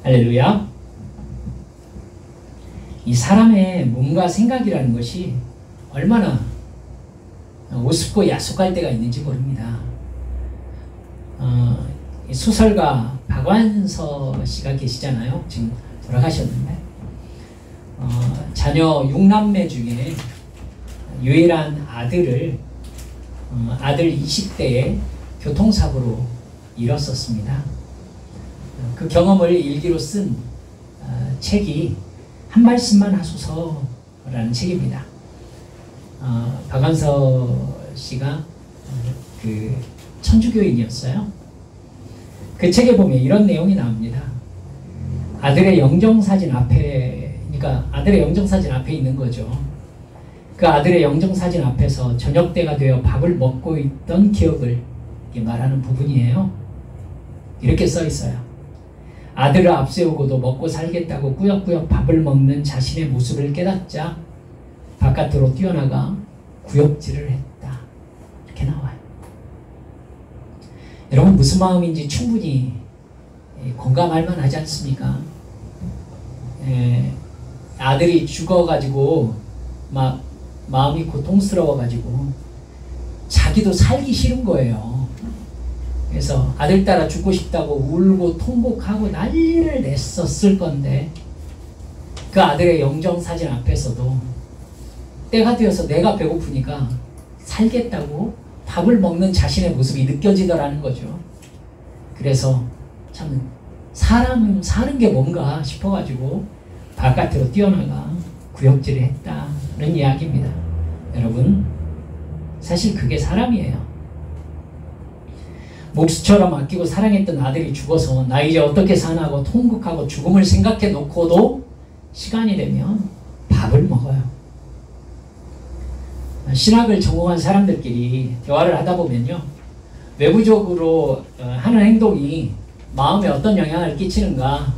할렐루야. 이 사람의 몸과 생각이라는 것이 얼마나 우습고 야속할 때가 있는지 모릅니다. 소설가 박완서 씨가 계시잖아요. 지금 돌아가셨는데 자녀 6남매 중에 유일한 아들을 아들 20대에 교통사고로 잃었었습니다. 그 경험을 일기로 쓴 책이 한 말씀만 하소서라는 책입니다. 박완서 씨가 그 천주교인이었어요. 그 책에 보면 이런 내용이 나옵니다. 아들의 영정사진 앞에, 그러니까 아들의 영정사진 앞에 있는 거죠. 그 아들의 영정사진 앞에서 저녁 때가 되어 밥을 먹고 있던 기억을 말하는 부분이에요. 이렇게 써 있어요. 아들을 앞세우고도 먹고 살겠다고 꾸역꾸역 밥을 먹는 자신의 모습을 깨닫자 바깥으로 뛰어나가 구역질을 했다. 이렇게 나와요. 여러분 무슨 마음인지 충분히 공감할 만하지 않습니까? 아들이 죽어가지고 막 마음이 고통스러워가지고 자기도 살기 싫은 거예요. 그래서 아들 따라 죽고 싶다고 울고 통곡하고 난리를 냈었을 건데 그 아들의 영정사진 앞에서도 때가 되어서 내가 배고프니까 살겠다고 밥을 먹는 자신의 모습이 느껴지더라는 거죠. 그래서 참 사람 사는 게 뭔가 싶어가지고 바깥으로 뛰어나가 구역질을 했다는 이야기입니다. 여러분 사실 그게 사람이에요. 목수처럼 아끼고 사랑했던 아들이 죽어서 나 이제 어떻게 사나고 통곡하고 죽음을 생각해 놓고도 시간이 되면 밥을 먹어요. 신학을 전공한 사람들끼리 대화를 하다 보면요, 외부적으로 하는 행동이 마음에 어떤 영향을 끼치는가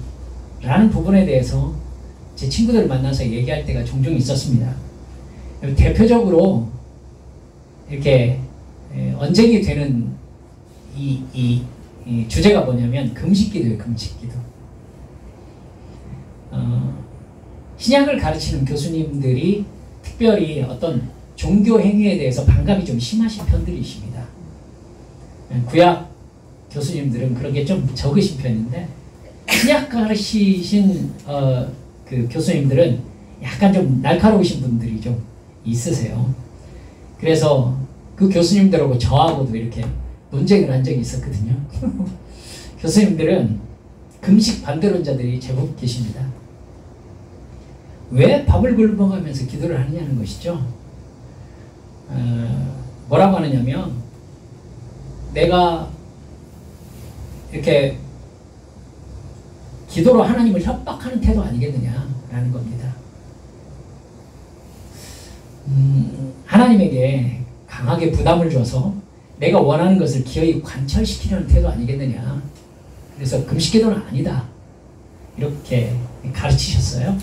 라는 부분에 대해서 제 친구들을 만나서 얘기할 때가 종종 있었습니다. 대표적으로 이렇게 언쟁이 되는 이 주제가 뭐냐면 금식기도예요. 금식기도. 신약을 가르치는 교수님들이 특별히 어떤 종교 행위에 대해서 반감이 좀 심하신 편들이십니다. 구약 교수님들은 그런 게 좀 적으신 편인데 신약 가르치신 그 교수님들은 약간 좀 날카로우신 분들이 좀 있으세요. 그래서 그 교수님들하고 저하고도 이렇게 논쟁을 한 적이 있었거든요. 교수님들은 금식 반대론자들이 제법 계십니다. 왜 밥을 굶어가면서 기도를 하느냐는 것이죠. 뭐라고 하느냐면 내가 이렇게 기도로 하나님을 협박하는 태도 아니겠느냐라는 겁니다. 하나님에게 강하게 부담을 줘서 내가 원하는 것을 기어이 관철시키려는 태도 아니겠느냐. 그래서 금식기도는 아니다. 이렇게 가르치셨어요.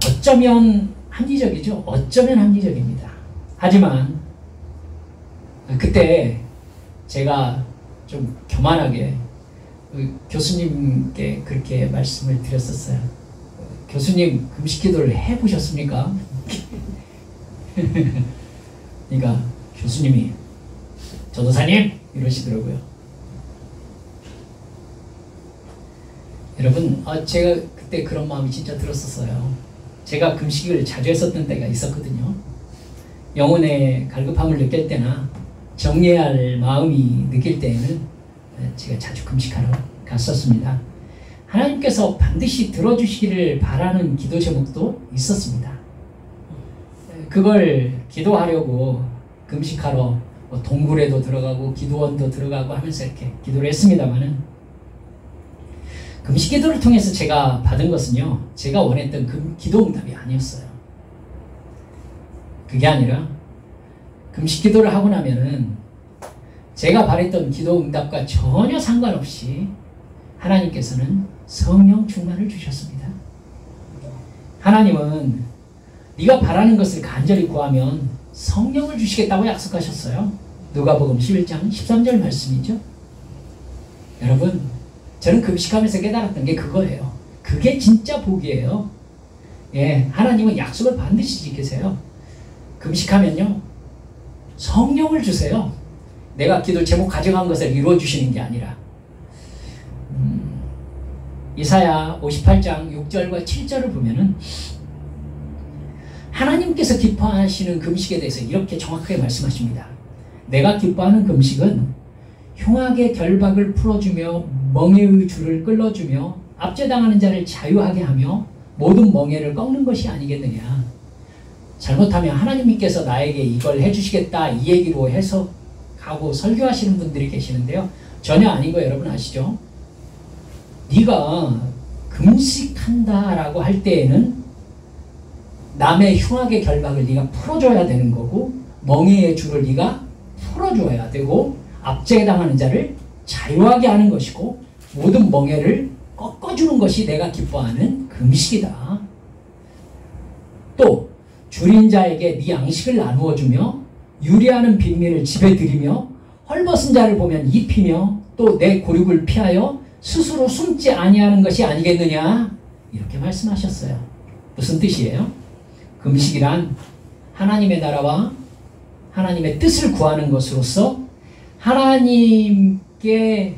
어쩌면 합리적이죠. 어쩌면 합리적입니다. 하지만 그때 제가 좀 교만하게 교수님께 그렇게 말씀을 드렸었어요. 교수님 금식기도를 해보셨습니까? 그러니까 교수님이 전도사님 이러시더라고요. 여러분 제가 그때 그런 마음이 진짜 들었었어요. 제가 금식을 자주 했었던 때가 있었거든요. 영혼의 갈급함을 느낄 때나 정리해야 할 마음이 느낄 때에는 제가 자주 금식하러 갔었습니다. 하나님께서 반드시 들어주시기를 바라는 기도 제목도 있었습니다. 그걸 기도하려고 금식하러 동굴에도 들어가고 기도원도 들어가고 하면서 이렇게 기도를 했습니다만은 금식 기도를 통해서 제가 받은 것은요, 제가 원했던 기도 응답이 아니었어요. 그게 아니라 금식 기도를 하고 나면은 제가 바랬던 기도 응답과 전혀 상관없이 하나님께서는 성령 충만을 주셨습니다. 하나님은 네가 바라는 것을 간절히 구하면 성령을 주시겠다고 약속하셨어요. 누가복음 11장 13절 말씀이죠. 여러분 저는 금식하면서 깨달았던 게 그거예요. 그게 진짜 복이에요. 예, 하나님은 약속을 반드시 지키세요. 금식하면요, 성령을 주세요. 내가 기도 제목 가져간 것을 이루어 주시는 게 아니라. 이사야 58장 6절과 7절을 보면은 하나님께서 기뻐하시는 금식에 대해서 이렇게 정확하게 말씀하십니다. 내가 기뻐하는 금식은 흉악의 결박을 풀어주며 멍에의 줄을 끌어주며 압제당하는 자를 자유하게 하며 모든 멍에를 꺾는 것이 아니겠느냐. 잘못하면 하나님께서 나에게 이걸 해주시겠다 이 얘기로 해석하고 설교하시는 분들이 계시는데요. 전혀 아닌 거 여러분 아시죠? 네가 금식한다라고 할 때에는 남의 흉악의 결박을 네가 풀어줘야 되는 거고, 멍에의 줄을 네가 풀어줘야 되고, 압제당하는 자를 자유하게 하는 것이고, 모든 멍에를 꺾어주는 것이 내가 기뻐하는 금식이다. 또 줄인 자에게 네 양식을 나누어주며 유리하는 빈민을 집에 들이며 헐벗은 자를 보면 입히며 또 내 고륙을 피하여 스스로 숨지 아니하는 것이 아니겠느냐. 이렇게 말씀하셨어요. 무슨 뜻이에요? 금식이란 하나님의 나라와 하나님의 뜻을 구하는 것으로서 하나님께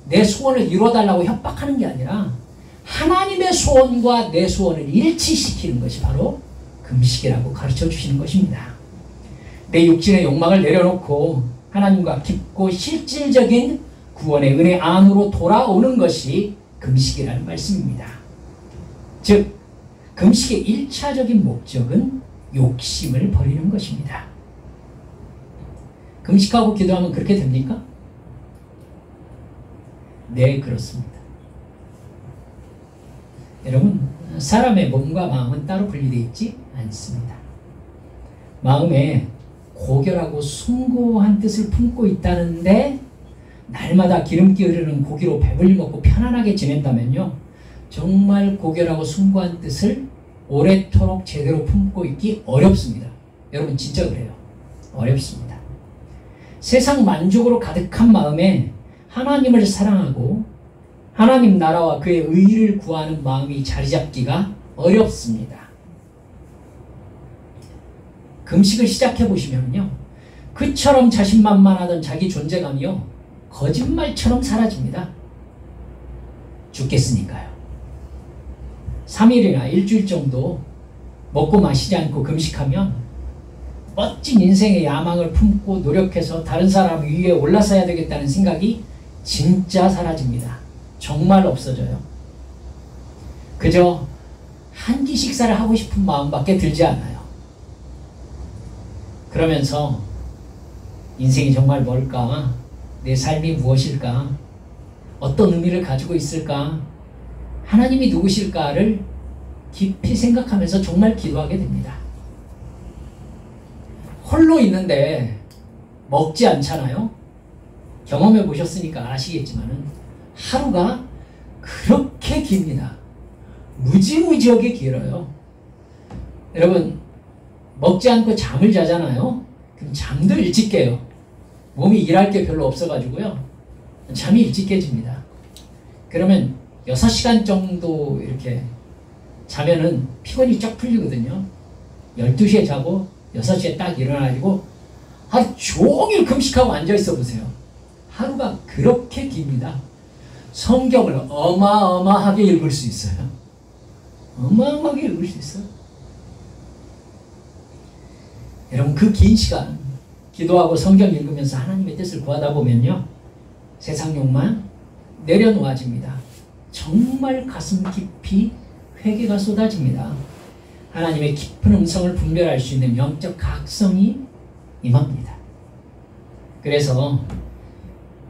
내 소원을 이루어달라고 협박하는 게 아니라 하나님의 소원과 내 소원을 일치시키는 것이 바로 금식이라고 가르쳐 주시는 것입니다. 내 육신의 욕망을 내려놓고 하나님과 깊고 실질적인 구원의 은혜 안으로 돌아오는 것이 금식이라는 말씀입니다. 즉 금식의 1차적인 목적은 욕심을 버리는 것입니다. 금식하고 기도하면 그렇게 됩니까? 네, 그렇습니다. 여러분, 사람의 몸과 마음은 따로 분리되어 있지 않습니다. 마음에 고결하고 숭고한 뜻을 품고 있다는데 날마다 기름기 흐르는 고기로 배불리 먹고 편안하게 지낸다면요, 정말 고결하고 숭고한 뜻을 오래도록 제대로 품고 있기 어렵습니다. 여러분 진짜 그래요. 어렵습니다. 세상 만족으로 가득한 마음에 하나님을 사랑하고 하나님 나라와 그의 의를 구하는 마음이 자리 잡기가 어렵습니다. 금식을 시작해 보시면요, 그처럼 자신만만하던 자기 존재감이요 거짓말처럼 사라집니다. 죽겠으니까요. 3일이나 일주일 정도 먹고 마시지 않고 금식하면 멋진 인생의 야망을 품고 노력해서 다른 사람 위에 올라서야 되겠다는 생각이 진짜 사라집니다. 정말 없어져요. 그저 한 끼 식사를 하고 싶은 마음밖에 들지 않아요. 그러면서 인생이 정말 뭘까? 내 삶이 무엇일까? 어떤 의미를 가지고 있을까? 하나님이 누구실까를 깊이 생각하면서 정말 기도하게 됩니다. 홀로 있는데 먹지 않잖아요? 경험해 보셨으니까 아시겠지만은 하루가 그렇게 깁니다. 무지무지하게 길어요. 여러분, 먹지 않고 잠을 자잖아요? 그럼 잠도 일찍 깨요. 몸이 일할 게 별로 없어가지고요, 잠이 일찍 깨집니다. 그러면 6시간 정도 이렇게 자면은 피곤이 쫙 풀리거든요. 12시에 자고 6시에 딱 일어나가지고 하루 종일 금식하고 앉아있어 보세요. 하루가 그렇게 깁니다. 성경을 어마어마하게 읽을 수 있어요. 어마어마하게 읽을 수 있어요. 여러분, 그 긴 시간 기도하고 성경 읽으면서 하나님의 뜻을 구하다 보면요, 세상 욕망 내려놓아집니다. 정말 가슴 깊이 회개가 쏟아집니다. 하나님의 깊은 음성을 분별할 수 있는 영적 각성이 임합니다. 그래서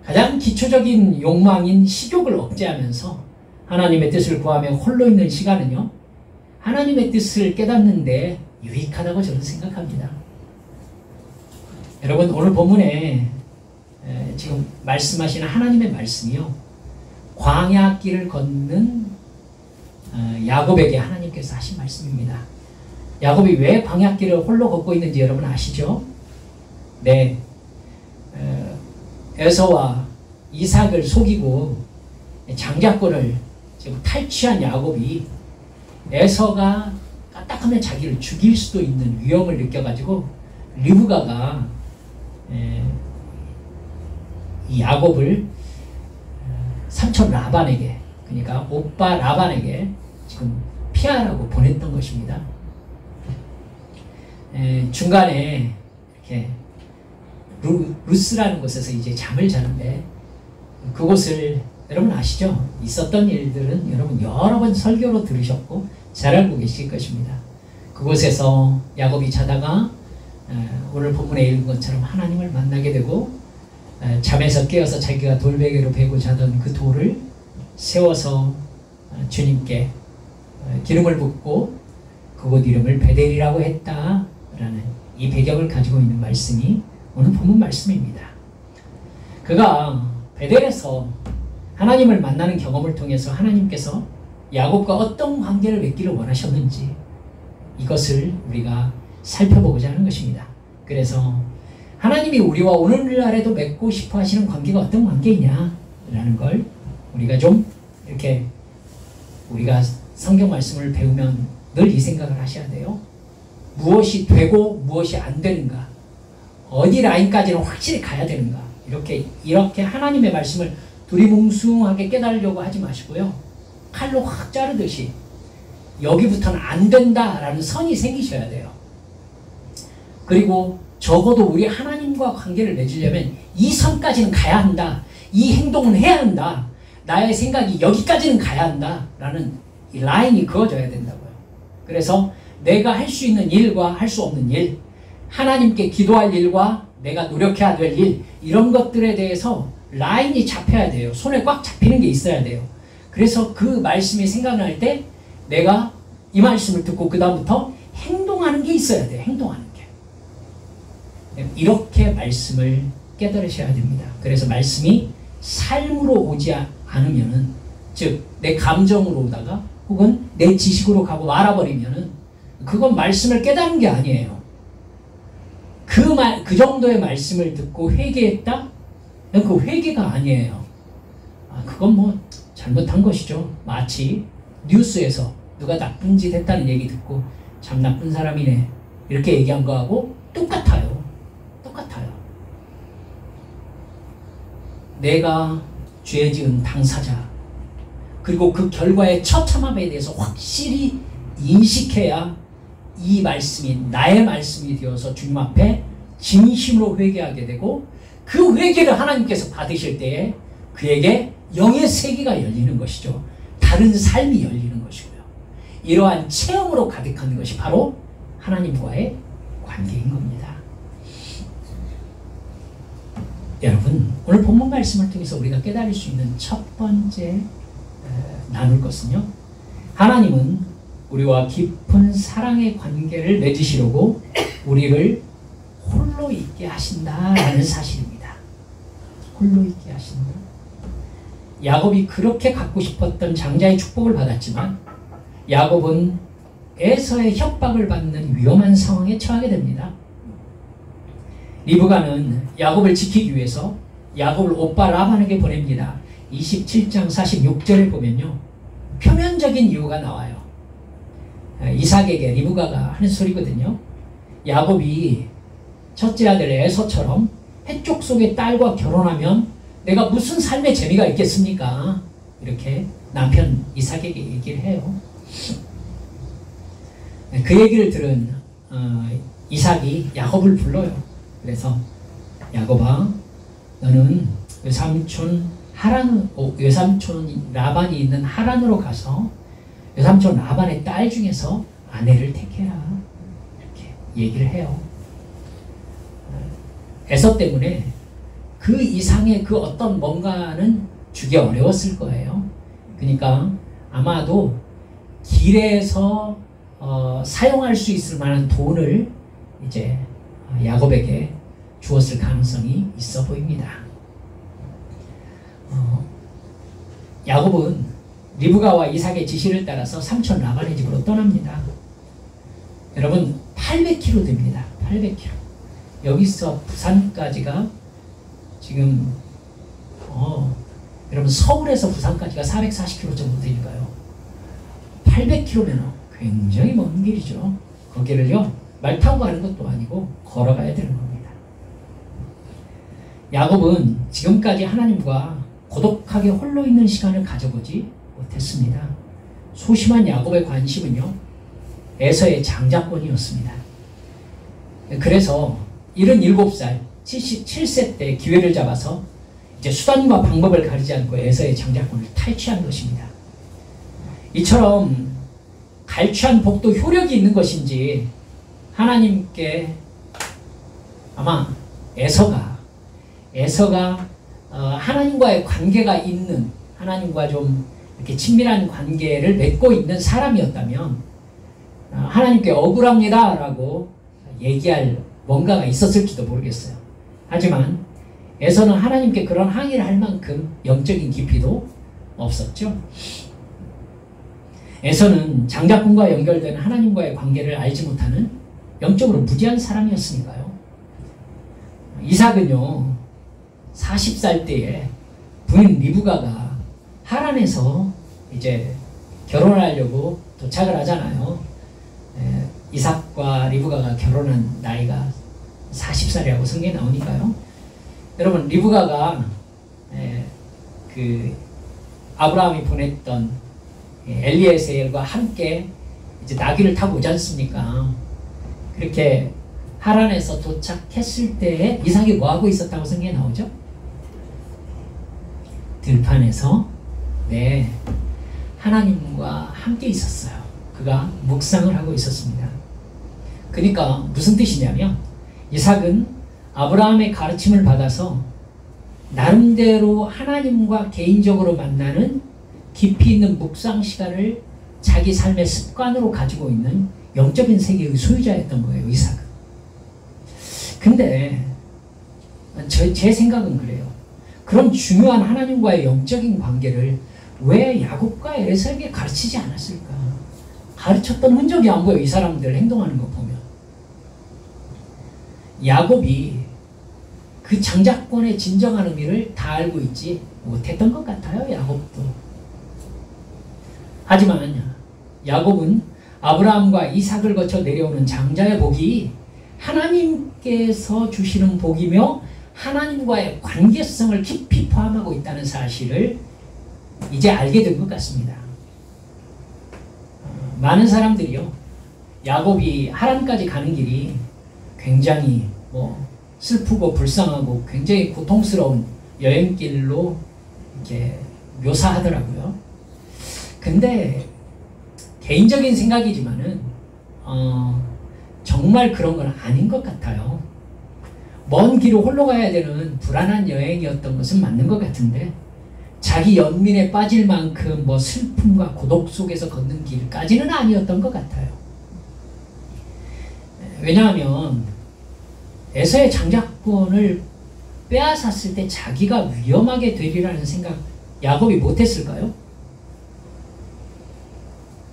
가장 기초적인 욕망인 식욕을 억제하면서 하나님의 뜻을 구하며 홀로 있는 시간은요, 하나님의 뜻을 깨닫는 데 유익하다고 저는 생각합니다. 여러분, 오늘 본문에 지금 말씀하시는 하나님의 말씀이요, 광야길을 걷는 야곱에게 하나님께서 하신 말씀입니다. 야곱이 왜 광야길을 홀로 걷고 있는지 여러분 아시죠? 네, 에서와 이삭을 속이고 장자권을 지금 탈취한 야곱이 에서가 까딱하면 자기를 죽일 수도 있는 위험을 느껴가지고 리브가가 이 야곱을 삼촌 라반에게, 그러니까 오빠 라반에게 지금 피하라고 보냈던 것입니다. 중간에 이렇게 루스라는 곳에서 이제 잠을 자는데, 그곳을 여러분 아시죠? 있었던 일들은 여러분 여러 번 설교로 들으셨고 잘 알고 계실 것입니다. 그곳에서 야곱이 자다가 오늘 본문에 읽은 것처럼 하나님을 만나게 되고, 잠에서 깨어서 자기가 돌베개로 베고 자던 그 돌을 세워서 주님께 기름을 붓고 그곳 이름을 베델이라고 했다라는 이 배경을 가지고 있는 말씀이 오늘 본문 말씀입니다. 그가 베델에서 하나님을 만나는 경험을 통해서 하나님께서 야곱과 어떤 관계를 맺기를 원하셨는지 이것을 우리가 살펴보고자 하는 것입니다. 그래서 하나님이 우리와 오늘날에도 맺고 싶어 하시는 관계가 어떤 관계이냐라는 걸 우리가 좀 이렇게, 우리가 성경 말씀을 배우면 늘 이 생각을 하셔야 돼요. 무엇이 되고 무엇이 안 되는가, 어디 라인까지는 확실히 가야 되는가, 이렇게 하나님의 말씀을 두리뭉술하게 깨달으려고 하지 마시고요. 칼로 확 자르듯이 여기부터는 안 된다라는 선이 생기셔야 돼요. 그리고 적어도 우리 하나님과 관계를 맺으려면 이 선까지는 가야 한다, 이 행동은 해야 한다, 나의 생각이 여기까지는 가야 한다 라는 이 라인이 그어져야 된다고요. 그래서 내가 할 수 있는 일과 할 수 없는 일, 하나님께 기도할 일과 내가 노력해야 될 일, 이런 것들에 대해서 라인이 잡혀야 돼요. 손에 꽉 잡히는 게 있어야 돼요. 그래서 그 말씀이 생각날 때 내가 이 말씀을 듣고 그 다음부터 행동하는 게 있어야 돼요. 행동하는 게. 이렇게 말씀을 깨달으셔야 됩니다. 그래서 말씀이 삶으로 오지 않으면은, 즉 내 감정으로 오다가 혹은 내 지식으로 가고 말아버리면은 그건 말씀을 깨달은 게 아니에요. 그 정도의 말씀을 듣고 회개했다? 그 회개가 아니에요. 그건 뭐 잘못한 것이죠. 마치 뉴스에서 누가 나쁜 짓 했다는 얘기 듣고 참 나쁜 사람이네 이렇게 얘기한 거하고 똑같아요. 똑같아요. 내가 죄 지은 당사자, 그리고 그 결과의 처참함에 대해서 확실히 인식해야 이 말씀이 나의 말씀이 되어서 주님 앞에 진심으로 회개하게 되고, 그 회개를 하나님께서 받으실 때에 그에게 영의 세계가 열리는 것이죠. 다른 삶이 열리는 것이고요. 이러한 체험으로 가득한 것이 바로 하나님과의 관계인 겁니다. 여러분, 오늘 본문 말씀을 통해서 우리가 깨달을 수 있는 첫 번째 나눌 것은요, 하나님은 우리와 깊은 사랑의 관계를 맺으시려고 우리를 홀로 있게 하신다라는 사실입니다. 홀로 있게 하신다. 야곱이 그렇게 갖고 싶었던 장자의 축복을 받았지만 야곱은 에서의 협박을 받는 위험한 상황에 처하게 됩니다. 리브가는 야곱을 지키기 위해서 야곱을 오빠 라반에게 보냅니다. 27장 46절에 보면요, 표면적인 이유가 나와요. 이삭에게 리브가가 하는 소리거든요. 야곱이 첫째 아들 에서처럼 해쪽 속의 딸과 결혼하면 내가 무슨 삶의 재미가 있겠습니까? 이렇게 남편 이삭에게 얘기를 해요. 그 얘기를 들은 이삭이 야곱을 불러요. 그래서 야곱아, 너는 외삼촌 라반이 있는 하란으로 가서 외삼촌 라반의 딸 중에서 아내를 택해라, 이렇게 얘기를 해요. 에서 때문에 그 이상의 그 어떤 뭔가는 주기 어려웠을 거예요. 그러니까 아마도 길에서 사용할 수 있을 만한 돈을 이제 야곱에게 주었을 가능성이 있어 보입니다. 야곱은 리브가와 이삭의 지시를 따라서 삼촌 라반의 집으로 떠납니다. 여러분, 800km 됩니다. 800km. 여기서 부산까지가 지금 여러분 서울에서 부산까지가 440km 정도 되니까요. 800km면 굉장히 먼 길이죠. 거기를요 말 타고 가는 것도 아니고 걸어가야 되는 겁니다. 야곱은 지금까지 하나님과 고독하게 홀로 있는 시간을 가져보지 못했습니다. 소심한 야곱의 관심은요 에서의 장자권이었습니다. 그래서 77살 77세 때 기회를 잡아서 이제 수단과 방법을 가리지 않고 에서의 장자권을 탈취한 것입니다. 이처럼 갈취한 복도 효력이 있는 것인지 하나님께 아마 에서가 하나님과의 관계가 있는, 하나님과 좀 이렇게 친밀한 관계를 맺고 있는 사람이었다면 하나님께 억울합니다 라고 얘기할 뭔가가 있었을지도 모르겠어요. 하지만 에서는 하나님께 그런 항의를 할 만큼 영적인 깊이도 없었죠. 에서는 장자권과 연결된 하나님과의 관계를 알지 못하는 영적으로 무지한 사람이었으니까요. 이삭은요 40살 때에 부인 리브가가 하란에서 이제 결혼하려고 도착을 하잖아요. 이삭과 리브가가 결혼한 나이가 40살이라고 성경에 나오니까요. 여러분 리브가가 그 아브라함이 보냈던 엘리에셀과 함께 이제 나귀를 타고 오지 않습니까? 그렇게 하란에서 도착했을 때에 이삭이 뭐하고 있었다고 성경에 나오죠? 들판에서 하나님과 함께 있었어요. 그가 묵상을 하고 있었습니다. 그러니까 무슨 뜻이냐면 이삭은 아브라함의 가르침을 받아서 나름대로 하나님과 개인적으로 만나는 깊이 있는 묵상 시간을 자기 삶의 습관으로 가지고 있는 영적인 세계의 소유자였던 거예요. 이삭은. 근데 제 생각은 그래요. 그런 중요한 하나님과의 영적인 관계를 왜 야곱과 에서에게 가르치지 않았을까? 가르쳤던 흔적이 안 보여. 이 사람들 행동하는 거 보면. 야곱이 그 장자권의 진정한 의미를 다 알고 있지 못했던 것 같아요. 야곱도. 하지만 야곱은 아브라함과 이삭을 거쳐 내려오는 장자의 복이 하나님께서 주시는 복이며 하나님과의 관계성을 깊이 포함하고 있다는 사실을 이제 알게 된 것 같습니다. 많은 사람들이요 야곱이 하란까지 가는 길이 굉장히 슬프고 불쌍하고 굉장히 고통스러운 여행길로 이렇게 묘사하더라고요. 근데 개인적인 생각이지만은 정말 그런 건 아닌 것 같아요. 먼 길을 홀로 가야 되는 불안한 여행이었던 것은 맞는 것 같은데 자기 연민에 빠질 만큼 슬픔과 고독 속에서 걷는 길까지는 아니었던 것 같아요. 왜냐하면 에서의 장자권을 빼앗았을 때 자기가 위험하게 되리라는 생각 야곱이 못했을까요?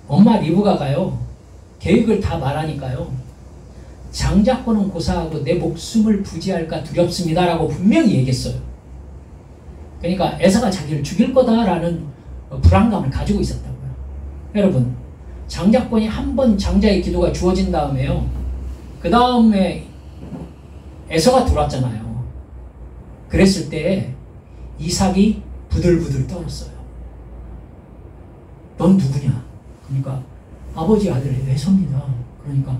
엄마 리브가가요 계획을 다 말하니까요 장자권은 고사하고 내 목숨을 부지할까 두렵습니다 라고 분명히 얘기했어요. 그러니까 에서가 자기를 죽일 거다라는 불안감을 가지고 있었다고요. 여러분 장자권이 한 번 장자의 기도가 주어진 다음에요 그 다음에 에서가 들어왔잖아요. 그랬을 때 이삭이 부들부들 떨었어요. 넌 누구냐? 그러니까 아버지 아들 에서입니다. 그러니까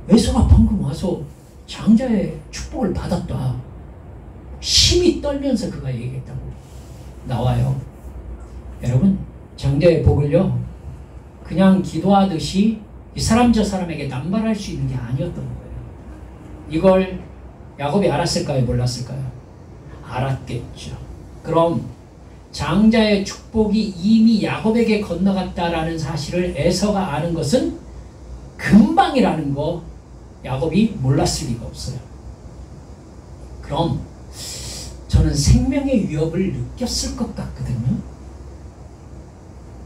에서가 방금 와서 장자의 축복을 받았다. 힘이 떨면서 그가 얘기했다고 나와요. 여러분 장자의 복을요 그냥 기도하듯이 이 사람 저 사람에게 남발할 수 있는 게 아니었던 거예요. 이걸 야곱이 알았을까요? 몰랐을까요? 알았겠죠. 그럼 장자의 축복이 이미 야곱에게 건너갔다라는 사실을 에서가 아는 것은 금방이라는 거 야곱이 몰랐을 리가 없어요. 그럼 저는 생명의 위협을 느꼈을 것 같거든요.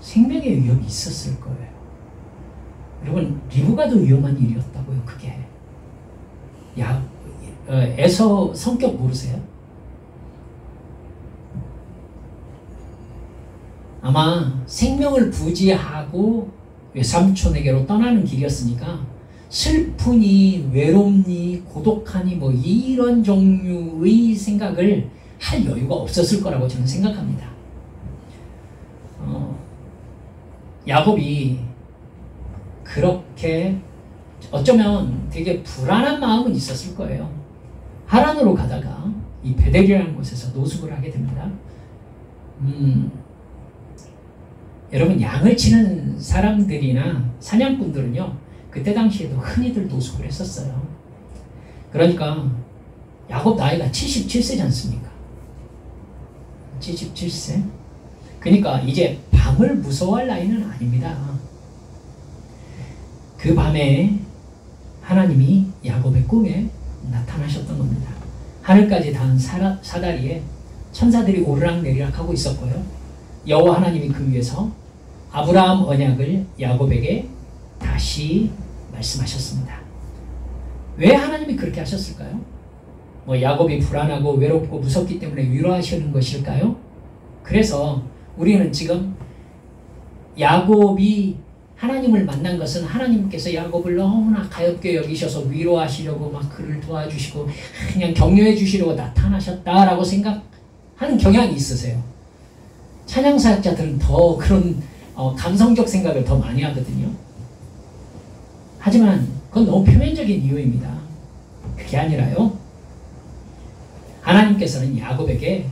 생명의 위협이 있었을 거예요. 여러분 리브가도 위험한 일이었다고요. 그게 에서 성격 모르세요? 아마 생명을 부지하고 외삼촌에게로 떠나는 길이었으니까 슬프니 외롭니 고독하니 뭐 이런 종류의 생각을 할 여유가 없었을 거라고 저는 생각합니다. 야곱이 그렇게 어쩌면 되게 불안한 마음은 있었을 거예요. 하란으로 가다가 이 베델이라는 곳에서 노숙을 하게 됩니다. 여러분, 양을 치는 사람들이나 사냥꾼들은요, 그때 당시에도 흔히들 노숙을 했었어요. 그러니까 야곱 나이가 77세지 않습니까? 77세. 그러니까 이제 밤을 무서워할 나이는 아닙니다. 그 밤에 하나님이 야곱의 꿈에 나타나셨던 겁니다. 하늘까지 닿은 사다리에 천사들이 오르락내리락 하고 있었고요. 여호와 하나님이 그 위에서 아브라함 언약을 야곱에게 다시 말씀하셨습니다. 왜 하나님이 그렇게 하셨을까요? 뭐 야곱이 불안하고 외롭고 무섭기 때문에 위로하시는 것일까요? 그래서 우리는 지금 야곱이 하나님을 만난 것은 하나님께서 야곱을 너무나 가엾게 여기셔서 위로하시려고 막 그를 도와주시고 그냥 격려해 주시려고 나타나셨다라고 생각하는 경향이 있으세요. 찬양사역자들은 더 그런 감성적 생각을 더 많이 하거든요. 하지만 그건 너무 표면적인 이유입니다. 그게 아니라요, 하나님께서는 야곱에게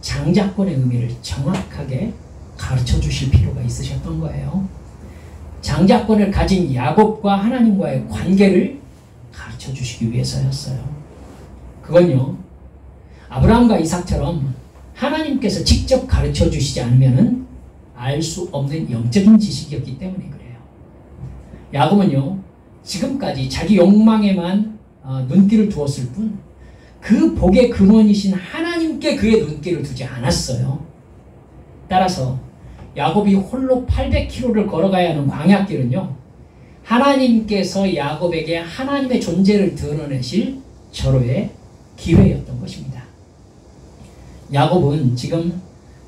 장자권의 의미를 정확하게 가르쳐 주실 필요가 있으셨던 거예요. 장자권을 가진 야곱과 하나님과의 관계를 가르쳐 주시기 위해서였어요. 그건요, 아브라함과 이삭처럼 하나님께서 직접 가르쳐 주시지 않으면 알 수 없는 영적인 지식이었기 때문에 그래요. 야곱은요, 지금까지 자기 욕망에만 눈길을 두었을 뿐 그 복의 근원이신 하나님께 그의 눈길을 두지 않았어요. 따라서 야곱이 홀로 800km를 걸어가야 하는 광야길은요, 하나님께서 야곱에게 하나님의 존재를 드러내실 절호의 기회였던 것입니다. 야곱은 지금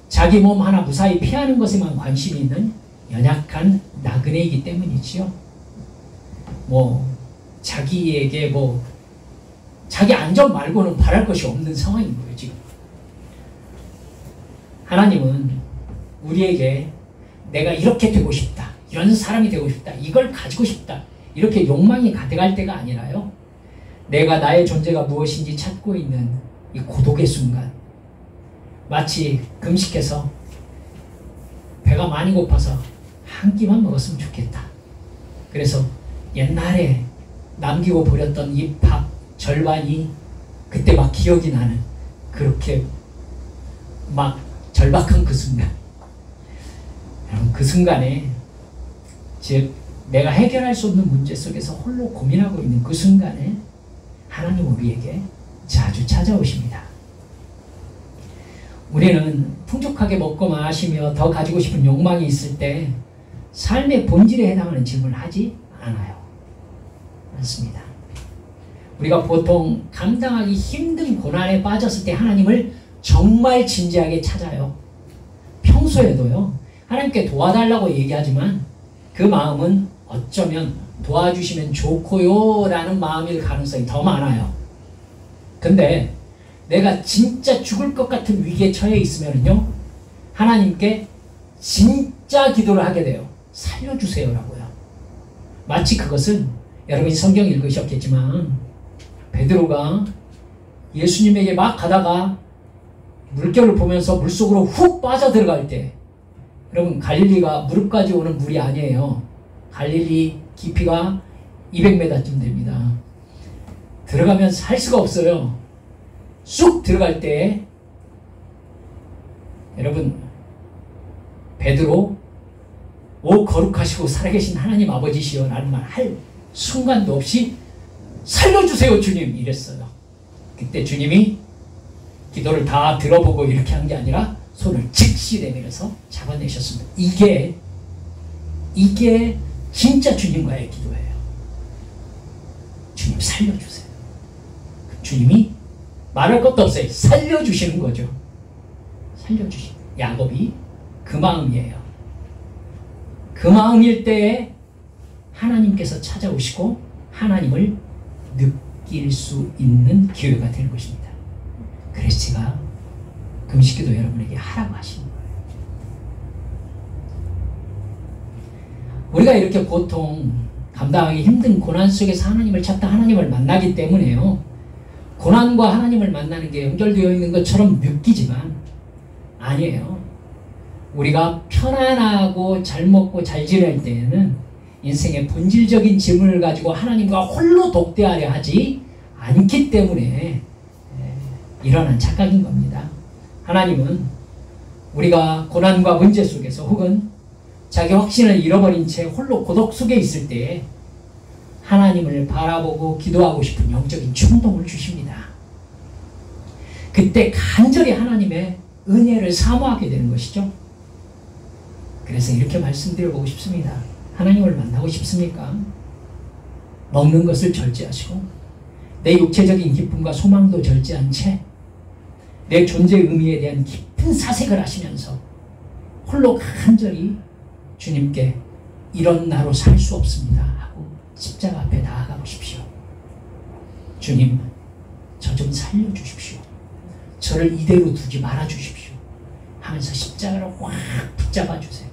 자기 몸 하나 무사히 피하는 것에만 관심이 있는 연약한 나그네이기 때문이지요. 자기에게 자기 안전 말고는 바랄 것이 없는 상황인 거예요, 지금. 하나님은 우리에게 내가 이렇게 되고 싶다, 이런 사람이 되고 싶다, 이걸 가지고 싶다, 이렇게 욕망이 가득할 때가 아니라요, 내가 나의 존재가 무엇인지 찾고 있는 이 고독의 순간, 마치 금식해서 배가 많이 고파서 한 끼만 먹었으면 좋겠다. 그래서 옛날에 남기고 버렸던 이 밥 절반이 그때 막 기억이 나는, 그렇게 막 절박한 그 순간, 여러분, 그 순간에, 즉 내가 해결할 수 없는 문제 속에서 홀로 고민하고 있는 그 순간에 하나님 우리에게 자주 찾아오십니다. 우리는 풍족하게 먹고 마시며 더 가지고 싶은 욕망이 있을 때 삶의 본질에 해당하는 질문을 하지 않아요. 않습니다. 우리가 보통 감당하기 힘든 고난에 빠졌을 때 하나님을 정말 진지하게 찾아요. 평소에도요, 하나님께 도와달라고 얘기하지만 그 마음은 어쩌면 도와주시면 좋고요 라는 마음일 가능성이 더 많아요. 근데 내가 진짜 죽을 것 같은 위기에 처해 있으면요, 하나님께 진짜 기도를 하게 돼요. 살려주세요 라고요. 마치 그것은 여러분이 성경 읽으셨겠지만 베드로가 예수님에게 막 가다가 물결을 보면서 물속으로 훅 빠져들어갈 때, 여러분, 갈릴리가 무릎까지 오는 물이 아니에요. 갈릴리 깊이가 200m쯤 됩니다. 들어가면 살 수가 없어요. 쑥 들어갈 때 여러분, 베드로, 오 거룩하시고 살아계신 하나님 아버지시여 라는 말 할 순간도 없이 살려주세요 주님 이랬어요. 그때 주님이 기도를 다 들어보고 이렇게 한 게 아니라 손을 즉시 내밀어서 잡아내셨습니다. 이게 진짜 주님과의 기도예요. 주님 살려주세요. 주님이 말할 것도 없어요. 살려주시는 거죠. 살려주시. 야곱이 그 마음이에요. 그 마음일 때에 하나님께서 찾아오시고 하나님을 느낄 수 있는 기회가 되는 것입니다. 그래서 제가 금식기도 여러분에게 하라고 하시는 거예요. 우리가 이렇게 보통 감당하기 힘든 고난 속에서 하나님을 찾다 하나님을 만나기 때문에요. 고난과 하나님을 만나는 게 연결되어 있는 것처럼 느끼지만 아니에요. 우리가 편안하고 잘 먹고 잘 지낼 때에는 인생의 본질적인 질문을 가지고 하나님과 홀로 독대하려 하지 않기 때문에 일어난 착각인 겁니다. 하나님은 우리가 고난과 문제 속에서 혹은 자기 확신을 잃어버린 채 홀로 고독 속에 있을 때 하나님을 바라보고 기도하고 싶은 영적인 충동을 주십니다. 그때 간절히 하나님의 은혜를 사모하게 되는 것이죠. 그래서 이렇게 말씀드려보고 싶습니다. 하나님을 만나고 싶습니까? 먹는 것을 절제하시고 내 육체적인 기쁨과 소망도 절제한 채 내 존재의 의미에 대한 깊은 사색을 하시면서 홀로 간절히 주님께 이런 나로 살 수 없습니다 하고 십자가 앞에 나아가 보십시오. 주님, 저 좀 살려주십시오. 저를 이대로 두지 말아주십시오 하면서 십자가를 확 붙잡아 주세요.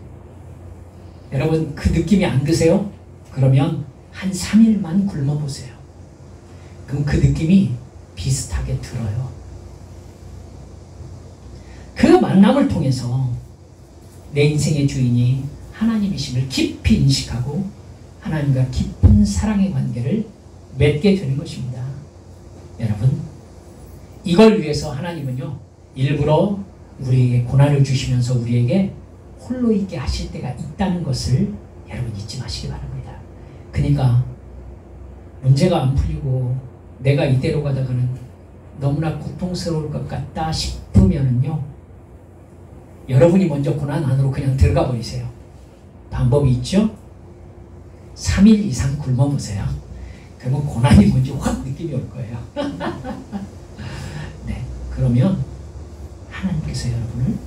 여러분, 그 느낌이 안 드세요? 그러면 한 3일만 굶어보세요. 그럼 그 느낌이 비슷하게 들어요. 그 만남을 통해서 내 인생의 주인이 하나님이심을 깊이 인식하고 하나님과 깊은 사랑의 관계를 맺게 되는 것입니다. 여러분, 이걸 위해서 하나님은요, 일부러 우리에게 고난을 주시면서 우리에게 홀로 있게 하실 때가 있다는 것을 여러분 잊지 마시기 바랍니다. 그러니까 문제가 안 풀리고 내가 이대로 가다가는 너무나 고통스러울 것 같다 싶으면은요, 여러분이 먼저 고난 안으로 그냥 들어가 버리세요. 방법이 있죠? 3일 이상 굶어보세요. 그러면 고난이 뭔지 확 느낌이 올 거예요. 네, 그러면 하나님께서 여러분을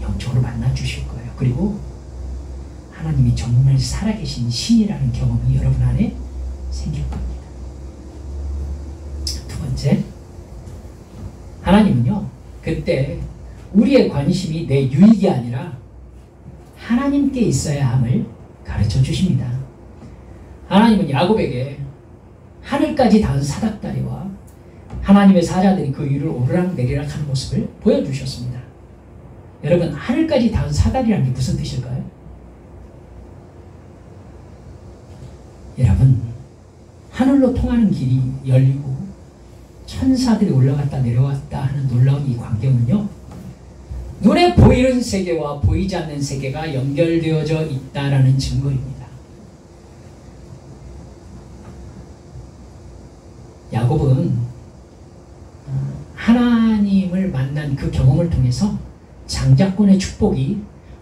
영적으로 만나 주실 거예요. 그리고 하나님이 정말 살아계신 신이라는 경험이 여러분 안에 생길 겁니다. 두 번째, 하나님은요, 그때 우리의 관심이 내 유익이 아니라 하나님께 있어야 함을 가르쳐 주십니다. 하나님은 야곱에게 하늘까지 닿은 사닥다리와 하나님의 사자들이 그 위를 오르락내리락 하는 모습을 보여주셨습니다. 여러분, 하늘까지 닿은 사다리라는 게 무슨 뜻일까요? 여러분, 하늘로 통하는 길이 열리고 천사들이 올라갔다 내려왔다 하는 놀라운 이 광경은요, 눈에 보이는 세계와 보이지 않는 세계가 연결되어져 있다라는 증거입니다. 야곱은 하나님을 만난 그 경험을 통해서 장자권의 축복이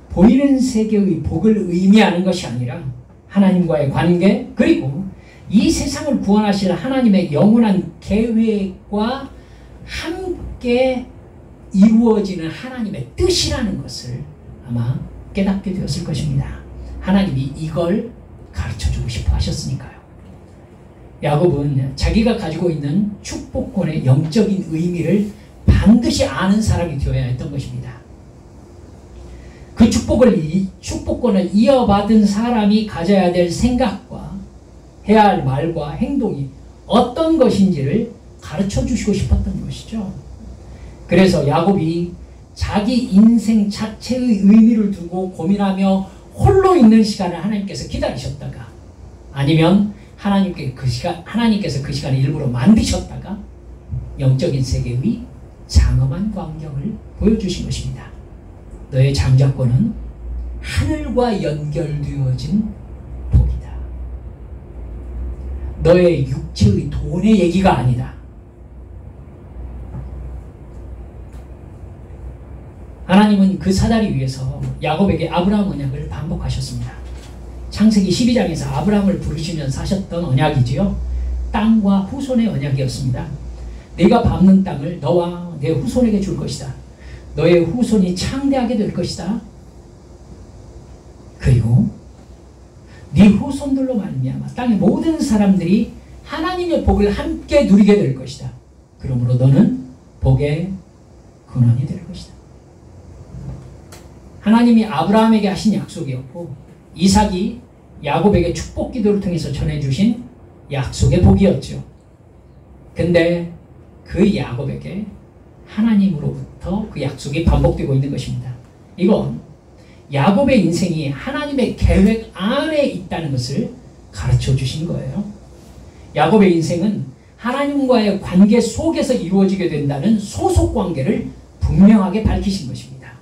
보이는 세계의 복을 의미하는 것이 아니라 하나님과의 관계, 그리고 이 세상을 구원하실 하나님의 영원한 계획과 함께 이루어지는 하나님의 뜻이라는 것을 아마 깨닫게 되었을 것입니다. 하나님이 이걸 가르쳐주고 싶어 하셨으니까요. 야곱은 자기가 가지고 있는 축복권의 영적인 의미를 반드시 아는 사람이 되어야 했던 것입니다. 그 축복권을 이어받은 사람이 가져야 될 생각과 해야 할 말과 행동이 어떤 것인지를 가르쳐 주시고 싶었던 것이죠. 그래서 야곱이 자기 인생 자체의 의미를 두고 고민하며 홀로 있는 시간을 하나님께서 기다리셨다가, 아니면 하나님께서 그 시간을 일부러 만드셨다가 영적인 세계의 장엄한 광경을 보여주신 것입니다. 너의 장자권은 하늘과 연결되어진 복이다. 너의 육체의 돈의 얘기가 아니다. 하나님은 그 사다리 위에서 야곱에게 아브라함 언약을 반복하셨습니다. 창세기 12장에서 아브라함을 부르시면서 하셨던 언약이지요. 땅과 후손의 언약이었습니다. 네가 밟는 땅을 너와 내 후손에게 줄 것이다. 너의 후손이 창대하게 될 것이다. 그리고 네 후손들로 말미암아 땅의 모든 사람들이 하나님의 복을 함께 누리게 될 것이다. 그러므로 너는 복의 근원이 될 것이다. 하나님이 아브라함에게 하신 약속이었고 이삭이 야곱에게 축복 기도를 통해서 전해주신 약속의 복이었죠. 근데 그 야곱에게 하나님으로부터 그 약속이 반복되고 있는 것입니다. 이건 야곱의 인생이 하나님의 계획 안에 있다는 것을 가르쳐 주신 거예요. 야곱의 인생은 하나님과의 관계 속에서 이루어지게 된다는 소속 관계를 분명하게 밝히신 것입니다.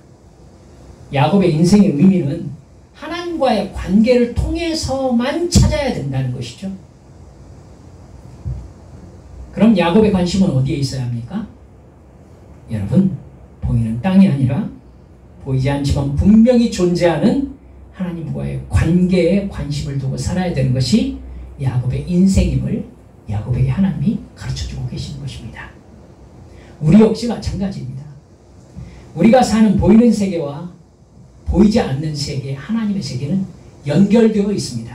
야곱의 인생의 의미는 하나님과의 관계를 통해서만 찾아야 된다는 것이죠. 그럼 야곱의 관심은 어디에 있어야 합니까? 여러분, 보이는 땅이 아니라 보이지 않지만 분명히 존재하는 하나님과의 관계에 관심을 두고 살아야 되는 것이 야곱의 인생임을 야곱에게 하나님이 가르쳐주고 계시는 것입니다. 우리 역시 마찬가지입니다. 우리가 사는 보이는 세계와 보이지 않는 세계, 하나님의 세계는 연결되어 있습니다.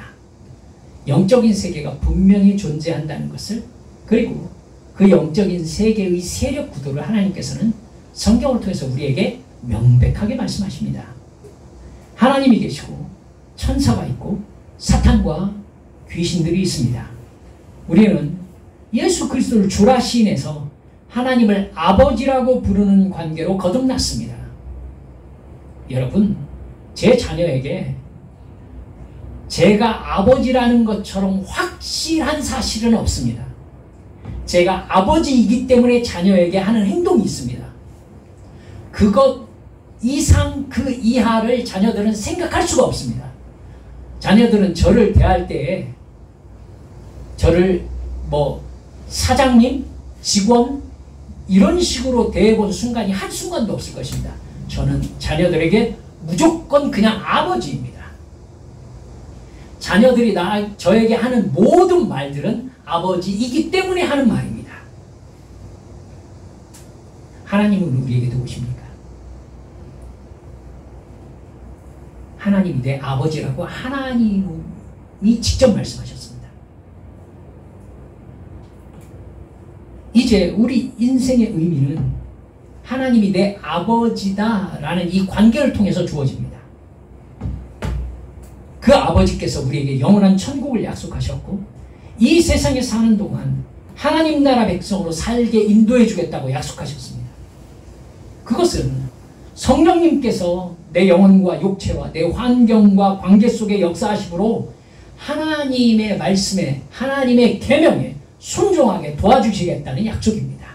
영적인 세계가 분명히 존재한다는 것을, 그리고 그 영적인 세계의 세력 구도를 하나님께서는 성경을 통해서 우리에게 명백하게 말씀하십니다. 하나님이 계시고 천사가 있고 사탄과 귀신들이 있습니다. 우리는 예수 그리스도를 주라 시인해서 하나님을 아버지라고 부르는 관계로 거듭났습니다. 여러분, 제 자녀에게 제가 아버지라는 것처럼 확실한 사실은 없습니다. 제가 아버지이기 때문에 자녀에게 하는 행동이 있습니다. 그것 이상 그 이하를 자녀들은 생각할 수가 없습니다. 자녀들은 저를 대할 때에 저를 사장님, 직원 이런 식으로 대해본 순간이 한순간도 없을 것입니다. 저는 자녀들에게 무조건 그냥 아버지입니다. 자녀들이 저에게 하는 모든 말들은 아버지이기 때문에 하는 말입니다. 하나님은 우리에게 누구십니까? 하나님이 내 아버지라고 하나님이 직접 말씀하셨습니다. 이제 우리 인생의 의미는 하나님이 내 아버지다라는 이 관계를 통해서 주어집니다. 그 아버지께서 우리에게 영원한 천국을 약속하셨고 이 세상에 사는 동안 하나님 나라 백성으로 살게 인도해 주겠다고 약속하셨습니다. 그것은 성령님께서 내 영혼과 육체와 내 환경과 관계 속에 역사하심으로 하나님의 말씀에, 하나님의 계명에 순종하게 도와주시겠다는 약속입니다.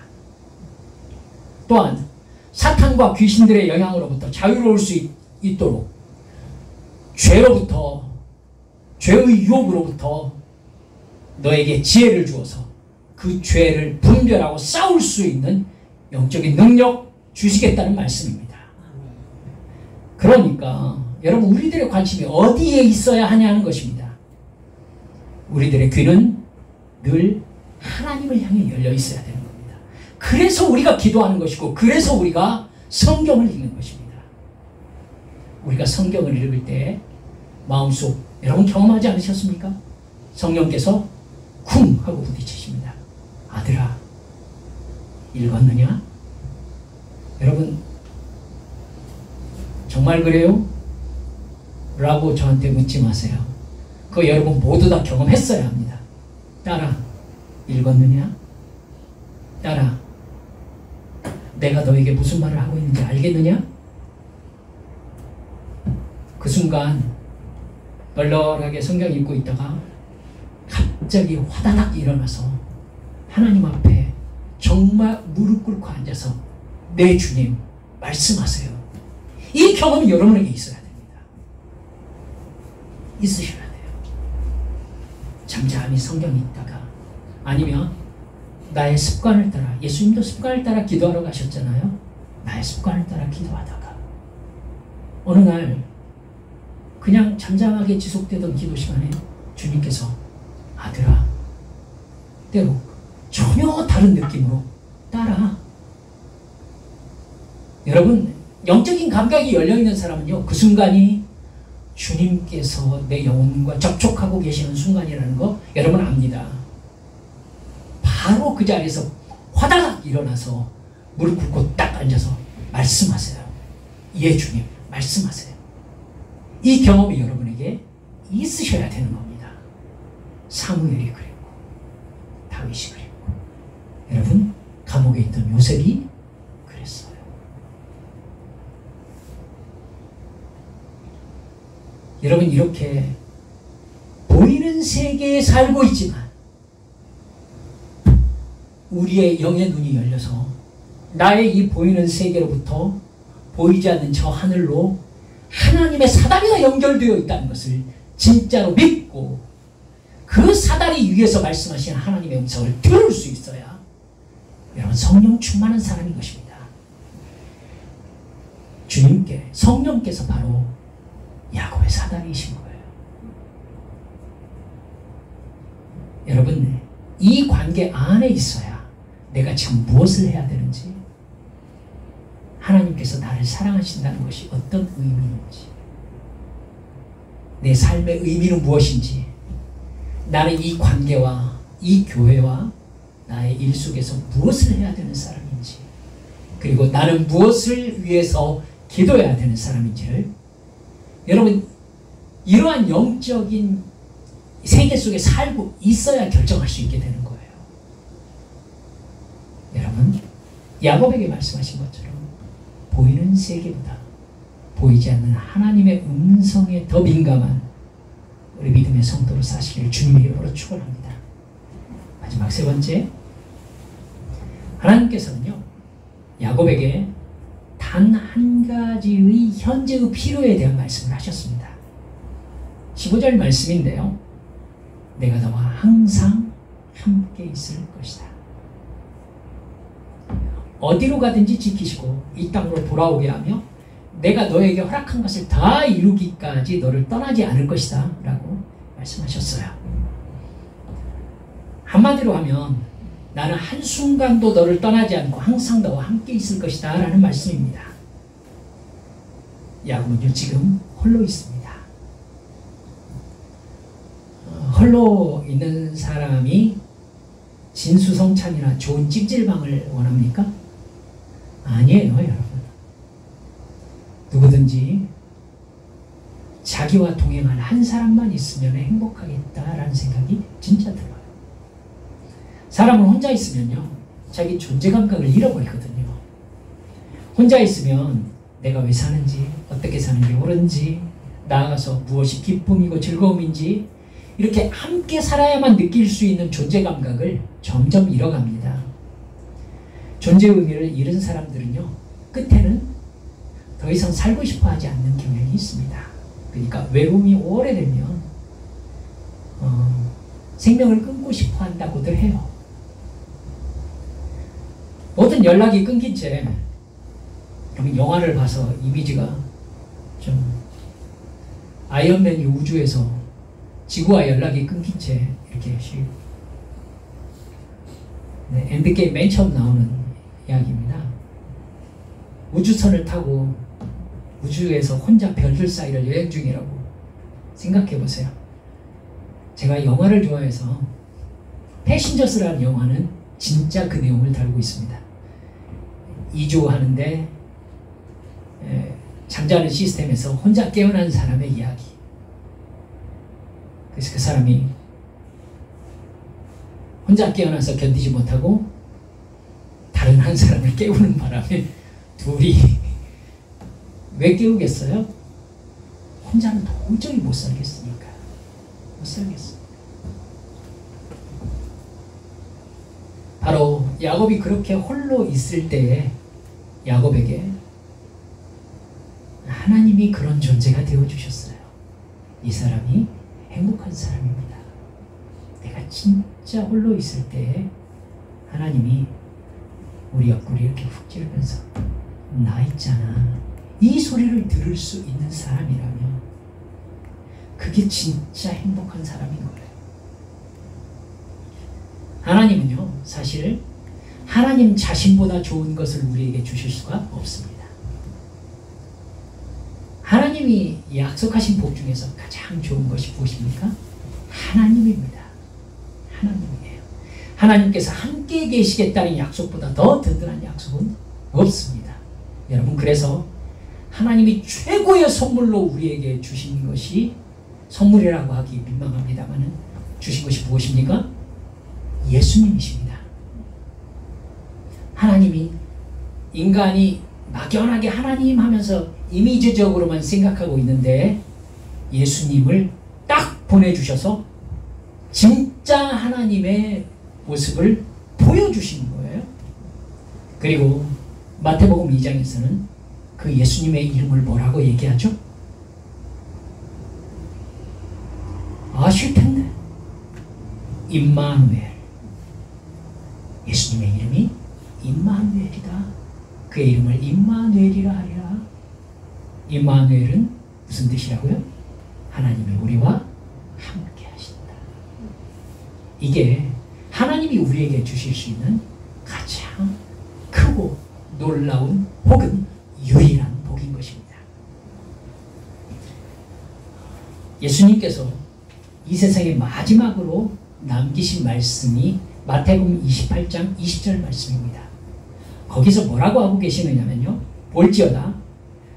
또한 사탄과 귀신들의 영향으로부터 자유로울 수 있도록 죄로부터, 죄의 유혹으로부터 너에게 지혜를 주어서 그 죄를 분별하고 싸울 수 있는 영적인 능력 주시겠다는 말씀입니다. 그러니까 여러분, 우리들의 관심이 어디에 있어야 하냐는 것입니다. 우리들의 귀는 늘 하나님을 향해 열려 있어야 되는 겁니다. 그래서 우리가 기도하는 것이고, 그래서 우리가 성경을 읽는 것입니다. 우리가 성경을 읽을 때 마음속, 여러분 경험하지 않으셨습니까? 성령께서 쿵 하고 부딪히십니다. 아들아, 읽었느냐? 여러분, 정말 그래요? 라고 저한테 묻지 마세요. 그거 여러분 모두 다 경험했어야 합니다. 딸아, 읽었느냐? 딸아, 내가 너에게 무슨 말을 하고 있는지 알겠느냐? 그 순간 널널하게 성경 읽고 있다가 갑자기 화다닥 일어나서 하나님 앞에 정말 무릎 꿇고 앉아서 내 주님 말씀하세요. 이 경험이 여러분에게 있어야 됩니다. 있으셔야 돼요. 잠잠히 성경 읽다가, 아니면 나의 습관을 따라, 예수님도 습관을 따라 기도하러 가셨잖아요. 나의 습관을 따라 기도하다가 어느 날 그냥 잠잠하게 지속되던 기도 시간에 주님께서 아들아, 때로 전혀 다른 느낌으로 딸아. 여러분, 영적인 감각이 열려있는 사람은요, 그 순간이 주님께서 내 영혼과 접촉하고 계시는 순간이라는 거 여러분 압니다. 바로 그 자리에서 화다닥 일어나서 무릎 꿇고 딱 앉아서 말씀하세요. 예 주님 말씀하세요. 이 경험이 여러분에게 있으셔야 되는 겁니다. 사무엘이 그랬고 다윗이 그랬고 여러분 감옥에 있던 요셉이 그랬어요. 여러분 이렇게 보이는 세계에 살고 있지만 우리의 영의 눈이 열려서 나의 이 보이는 세계로부터 보이지 않는 저 하늘로 하나님의 사다리가 연결되어 있다는 것을 진짜로 믿고 그 사다리 위에서 말씀하신 하나님의 음성을 들을 수 있어야 여러분 성령 충만한 사람인 것입니다. 주님께 성령께서 바로 야곱의 사다리이신 거예요. 여러분 이 관계 안에 있어야 내가 지금 무엇을 해야 되는지 하나님께서 나를 사랑하신다는 것이 어떤 의미인지 내 삶의 의미는 무엇인지 나는 이 관계와 이 교회와 나의 일 속에서 무엇을 해야 되는 사람인지 그리고 나는 무엇을 위해서 기도해야 되는 사람인지를 여러분 이러한 영적인 세계 속에 살고 있어야 결정할 수 있게 되는 거예요. 여러분 야곱에게 말씀하신 것처럼 보이는 세계보다 보이지 않는 하나님의 음성에 더 민감한 우리 믿음의 성도로 사시기를 주님의 이름으로 축원합니다. 마지막 세 번째, 하나님께서는요 야곱에게 단 한 가지의 현재의 필요에 대한 말씀을 하셨습니다. 15절 말씀인데요, 내가 너와 항상 함께 있을 것이다. 어디로 가든지 지키시고 이 땅으로 돌아오게 하며 내가 너에게 허락한 것을 다 이루기까지 너를 떠나지 않을 것이다 라고 말씀하셨어요. 한마디로 하면 나는 한순간도 너를 떠나지 않고 항상 너와 함께 있을 것이다 라는 말씀입니다. 야곱은요 지금 홀로 있습니다. 홀로 있는 사람이 진수성찬이나 좋은 찜질방을 원합니까? 아니에요 여러분. 누구든지 자기와 동행할 한 사람만 있으면 행복하겠다라는 생각이 진짜 들어요. 사람은 혼자 있으면요 자기 존재 감각을 잃어버리거든요. 혼자 있으면 내가 왜 사는지 어떻게 사는 게 옳은지 나아가서 무엇이 기쁨이고 즐거움인지 이렇게 함께 살아야만 느낄 수 있는 존재 감각을 점점 잃어갑니다. 존재 의미를 잃은 사람들은요 끝에는 더 이상 살고 싶어 하지 않는 경향이 있습니다. 그러니까 외로움이 오래되면 생명을 끊고 싶어 한다고들 해요. 모든 연락이 끊긴 채 여러분 영화를 봐서 이미지가 좀 아이언맨이 우주에서 지구와 연락이 끊긴 채 이렇게 엔드게임 맨 처음 나오는 이야기입니다. 우주선을 타고 우주에서 혼자 별들 사이를 여행 중이라고 생각해 보세요. 제가 영화를 좋아해서 패신저스라는 영화는 진짜 그 내용을 다루고 있습니다. 이주하는데 잠자는 시스템에서 혼자 깨어난 사람의 이야기. 그래서 그 사람이 혼자 깨어나서 견디지 못하고 다른 한 사람을 깨우는 바람에 둘이 왜 깨우겠어요? 혼자는 도저히 못 살겠으니까. 못 살겠어. 바로 야곱이 그렇게 홀로 있을 때에 야곱에게 하나님이 그런 존재가 되어주셨어요. 이 사람이 행복한 사람입니다. 내가 진짜 홀로 있을 때에 하나님이 우리 옆구리 이렇게 훅 찌르면서 나 있잖아. 이 소리를 들을 수 있는 사람이라면 그게 진짜 행복한 사람인 거예요. 하나님은요 사실 하나님 자신보다 좋은 것을 우리에게 주실 수가 없습니다. 하나님이 하나님이 약속하신 복 중에서 가장 좋은 것이 무엇입니까? 하나님입니다. 하나님이에요. 하나님께서 함께 계시겠다는 약속보다 더 든든한 약속은 없습니다. 여러분, 그래서 하나님이 최고의 선물로 우리에게 주신 것이, 선물이라고 하기 민망합니다만 주신 것이 무엇입니까? 예수님이십니다. 하나님이, 인간이 막연하게 하나님 하면서 이미지적으로만 생각하고 있는데 예수님을 딱 보내주셔서 진짜 하나님의 모습을 보여주시는 거예요. 그리고 마태복음 2장에서는 그 예수님의 이름을 뭐라고 얘기하죠? 아실 텐데, 임마누엘. 예수님의 이름이 임마누엘이다. 그의 이름을 임마누엘이라 하리라. 임마누엘은 무슨 뜻이라고요? 하나님이 우리와 함께 하신다. 이게 하나님이 우리에게 주실 수 있는 가장 크고 놀라운 혹은 유일한 복인 것입니다. 예수님께서 이 세상에 마지막으로 남기신 말씀이 마태복음 28장 20절 말씀입니다. 거기서 뭐라고 하고 계시느냐면요, 볼지어다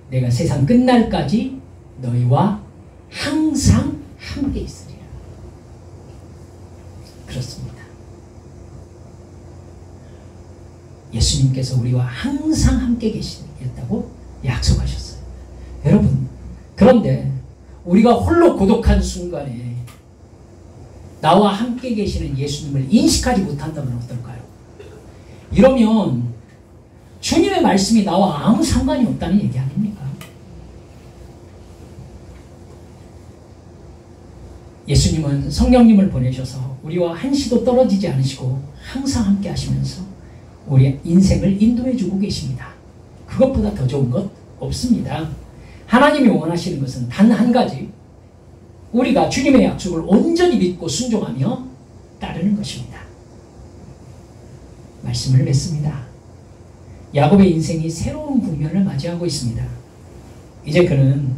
내가 세상 끝날까지 너희와 항상 함께 있으리라. 그렇습니다. 예수님께서 우리와 항상 함께 계시겠다고 약속하셨어요. 여러분, 그런데 우리가 홀로 고독한 순간에 나와 함께 계시는 예수님을 인식하지 못한다면 어떨까요? 이러면 주님의 말씀이 나와 아무 상관이 없다는 얘기 아닙니까? 예수님은 성령님을 보내셔서 우리와 한시도 떨어지지 않으시고 항상 함께 하시면서 우리의 인생을 인도해 주고 계십니다. 그것보다 더 좋은 것 없습니다. 하나님이 원하시는 것은 단 한 가지, 우리가 주님의 약속을 온전히 믿고 순종하며 따르는 것입니다. 말씀을 맺습니다. 야곱의 인생이 새로운 국면을 맞이하고 있습니다. 이제 그는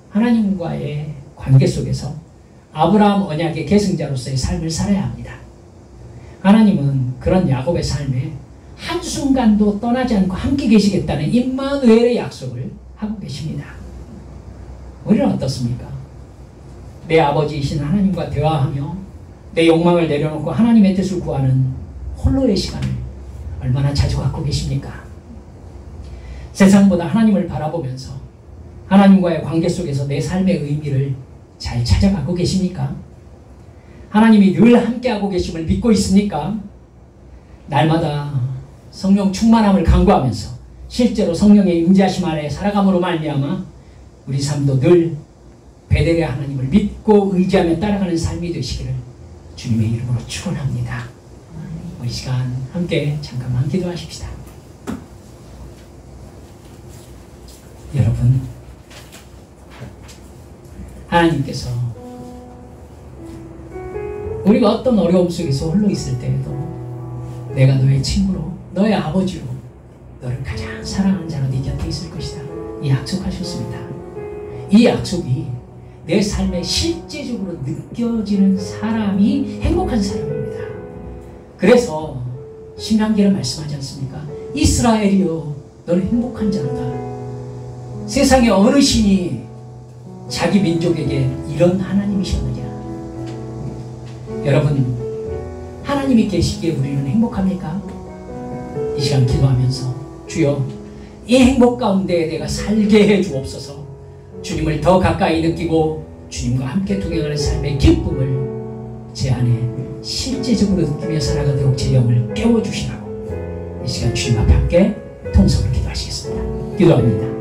하나님과의 관계 속에서 아브라함 언약의 계승자로서의 삶을 살아야 합니다. 하나님은 그런 야곱의 삶에 한순간도 떠나지 않고 함께 계시겠다는 임마누엘의 약속을 하고 계십니다. 우리는 어떻습니까? 내 아버지이신 하나님과 대화하며 내 욕망을 내려놓고 하나님의 뜻을 구하는 홀로의 시간을 얼마나 자주 갖고 계십니까? 세상보다 하나님을 바라보면서 하나님과의 관계 속에서 내 삶의 의미를 잘 찾아가고 계십니까? 하나님이 늘 함께하고 계심을 믿고 있습니까? 날마다 성령 충만함을 간구하면서 실제로 성령의 임재하심 아래 살아감으로 말미암아 우리 삶도 늘 베델의 하나님을 믿고 의지하며 따라가는 삶이 되시기를 주님의 이름으로 축원합니다. 우리 시간 함께 잠깐만 기도하십시다. 여러분, 하나님께서 우리가 어떤 어려움 속에서 홀로 있을 때에도 내가 너의 친구로, 너의 아버지로, 너를 가장 사랑하는 자로 네 곁에 있을 것이다, 이 약속하셨습니다. 이 약속이 내 삶에 실제적으로 느껴지는 사람이 행복한 사람입니다. 그래서 신명기는 말씀하지 않습니까? 이스라엘이여, 너는 행복한 자로다. 세상의 어느 신이 자기 민족에게 이런 하나님이셨느냐? 여러분, 하나님이 계시기에 우리는 행복합니까? 이 시간 기도하면서 주여, 이 행복 가운데 내가 살게 해 주옵소서. 주님을 더 가까이 느끼고 주님과 함께 동행하는 삶의 기쁨을 제 안에 실제적으로 느끼며 살아가도록 제 영을 깨워주시라고 이 시간 주님 앞에 함께 통성으로 기도하시겠습니다. 기도합니다.